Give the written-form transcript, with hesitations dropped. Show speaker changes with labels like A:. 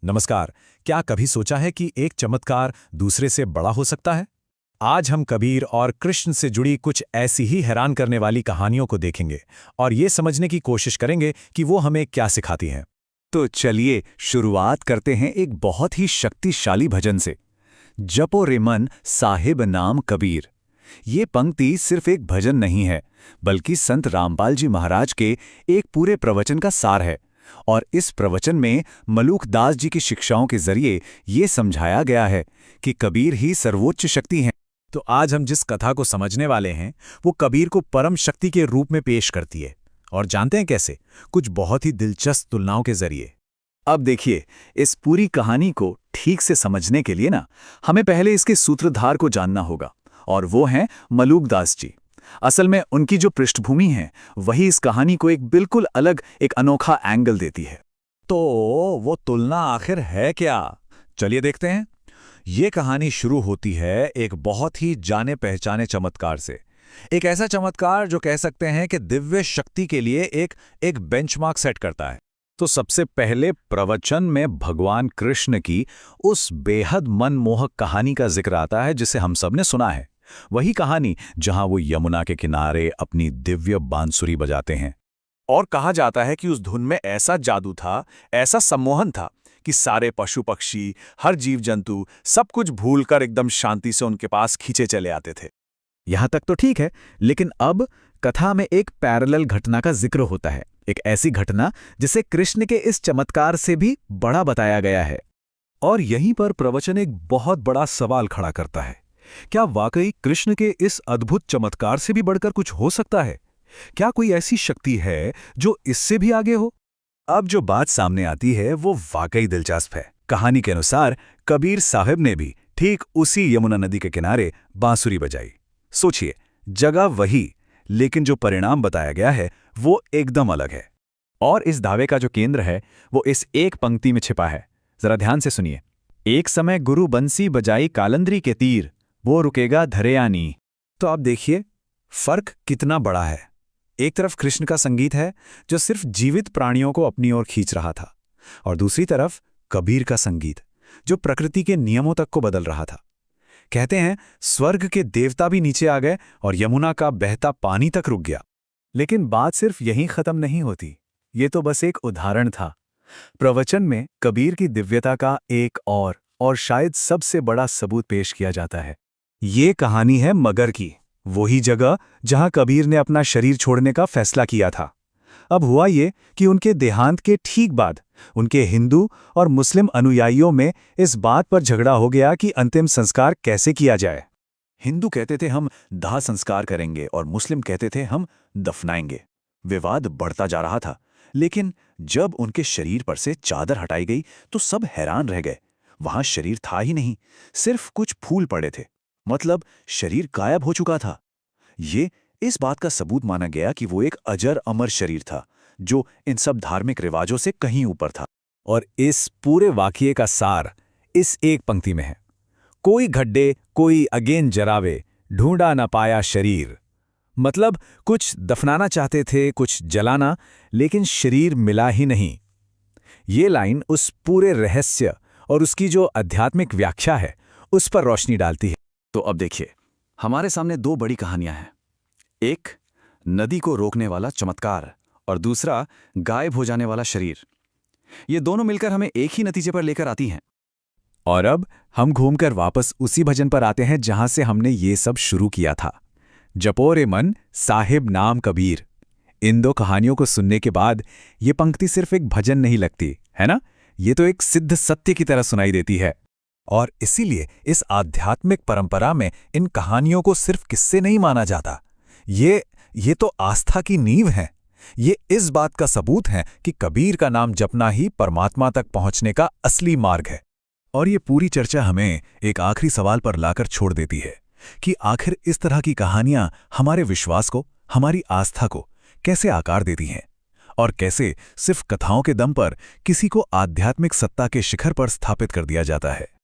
A: नमस्कार। क्या कभी सोचा है कि एक चमत्कार दूसरे से बड़ा हो सकता है? आज हम कबीर और कृष्ण से जुड़ी कुछ ऐसी ही हैरान करने वाली कहानियों को देखेंगे और ये समझने की कोशिश करेंगे कि वो हमें क्या सिखाती हैं।
B: तो चलिए शुरुआत करते हैं एक बहुत ही शक्तिशाली भजन से। जपो रे मन साहिब नाम कबीर। ये पंक्ति सिर्फ एक भजन नहीं है, बल्कि संत रामपाल जी महाराज के एक पूरे प्रवचन का सार है। और इस प्रवचन में मलूक दास जी की शिक्षाओं के जरिए ये समझाया गया है कि कबीर ही सर्वोच्च शक्ति हैं।
A: तो आज हम जिस कथा को समझने वाले हैं वो कबीर को परम शक्ति के रूप में पेश करती है। और जानते हैं कैसे? कुछ बहुत ही दिलचस्प तुलनाओं के जरिए।
B: अब देखिए, इस पूरी कहानी को ठीक से समझने के लिए हमें पहले इसके सूत्रधार को जानना होगा, और वो हैं मलूक दास जी। असल में उनकी जो पृष्ठभूमि है वही इस कहानी को एक बिल्कुल अलग, एक अनोखा एंगल देती है।
C: तो वो तुलना आखिर है क्या? चलिए देखते हैं। ये कहानी शुरू होती है एक बहुत ही जाने पहचाने चमत्कार से। एक ऐसा चमत्कार जो कह सकते हैं कि दिव्य शक्ति के लिए एक बेंचमार्क सेट करता है। तो सबसे पहले प्रवचन में भगवान कृष्ण की उस बेहद मनमोहक कहानी का जिक्र आता है जिसे हम सब ने सुना है। वही कहानी जहां वो यमुना के किनारे अपनी दिव्य बांसुरी बजाते हैं।
A: और कहा जाता है कि उस धुन में ऐसा जादू था, ऐसा सम्मोहन था कि सारे पशु पक्षी, हर जीव जंतु सब कुछ भूलकर एकदम शांति से उनके पास खींचे चले आते थे।
B: यहां तक तो ठीक है, लेकिन अब कथा में एक पैरेलल घटना का जिक्र होता है। एक ऐसी घटना जिसे कृष्ण के इस चमत्कार से भी बड़ा बताया गया है।
C: और यहीं पर प्रवचन एक बहुत बड़ा सवाल खड़ा करता है। क्या वाकई कृष्ण के इस अद्भुत चमत्कार से भी बढ़कर कुछ हो सकता है? क्या कोई ऐसी शक्ति है जो इससे भी आगे हो?
B: अब जो बात सामने आती है वो वाकई दिलचस्प है। कहानी के अनुसार कबीर साहब ने भी ठीक उसी यमुना नदी के किनारे बांसुरी बजाई। सोचिए, जगह वही, लेकिन जो परिणाम बताया गया है वो एकदम अलग है। और इस दावे का जो केंद्र है वो इस एक पंक्ति में छिपा है। जरा ध्यान से सुनिए। एक समय गुरु बंसी बजाई कालंदरी के तीर, वो रुकेगा धरेयानी।
A: तो आप देखिए फर्क कितना बड़ा है। एक तरफ कृष्ण का संगीत है जो सिर्फ जीवित प्राणियों को अपनी ओर खींच रहा था, और दूसरी तरफ कबीर का संगीत जो प्रकृति के नियमों तक को बदल रहा था। कहते हैं स्वर्ग के देवता भी नीचे आ गए और यमुना का बहता पानी तक रुक गया।
B: लेकिन बात सिर्फ यहीं खत्म नहीं होती। ये तो बस एक उदाहरण था। प्रवचन में कबीर की दिव्यता का एक और शायद सबसे बड़ा सबूत पेश किया जाता है।
A: ये कहानी है मगर की, वही जगह जहां कबीर ने अपना शरीर छोड़ने का फैसला किया था। अब हुआ ये कि उनके देहांत के ठीक बाद उनके हिंदू और मुस्लिम अनुयायियों में इस बात पर झगड़ा हो गया कि अंतिम संस्कार कैसे किया जाए।
B: हिंदू कहते थे हम दाह संस्कार करेंगे और मुस्लिम कहते थे हम दफनाएंगे। विवाद बढ़ता जा रहा था, लेकिन जब उनके शरीर पर से चादर हटाई गई तो सब हैरान रह गए। वहां शरीर था ही नहीं, सिर्फ कुछ फूल पड़े थे। मतलब शरीर गायब हो चुका था। ये इस बात का सबूत माना गया कि वो एक अजर अमर शरीर था जो इन सब धार्मिक रिवाजों से कहीं ऊपर था।
A: और इस पूरे वाकये का सार इस एक पंक्ति में है। कोई गड्ढे कोई अगेन जरावे, ढूंढा न पाया शरीर। मतलब कुछ दफनाना चाहते थे, कुछ जलाना, लेकिन शरीर मिला ही नहीं। ये लाइन उस पूरे रहस्य और उसकी जो आध्यात्मिक व्याख्या है उस पर रोशनी डालती है।
B: तो अब देखिए, हमारे सामने दो बड़ी कहानियां हैं। एक नदी को रोकने वाला चमत्कार और दूसरा गायब हो जाने वाला शरीर। ये दोनों मिलकर हमें एक ही नतीजे पर लेकर आती हैं।
A: और अब हम घूमकर वापस उसी भजन पर आते हैं जहां से हमने ये सब शुरू किया था। जपो रे मन साहिब नाम कबीर। इन दो कहानियों को सुनने के बाद ये पंक्ति सिर्फ एक भजन नहीं लगती है ना, ये तो एक सिद्ध सत्य की तरह सुनाई देती है। और इसीलिए इस आध्यात्मिक परंपरा में इन कहानियों को सिर्फ किस्से नहीं माना जाता। ये तो आस्था की नींव है। ये इस बात का सबूत है कि कबीर का नाम जपना ही परमात्मा तक पहुंचने का असली मार्ग है। और ये पूरी चर्चा हमें एक आखिरी सवाल पर लाकर छोड़ देती है कि आखिर इस तरह की कहानियां हमारे विश्वास को, हमारी आस्था को कैसे आकार देती हैं, और कैसे सिर्फ कथाओं के दम पर किसी को आध्यात्मिक सत्ता के शिखर पर स्थापित कर दिया जाता है।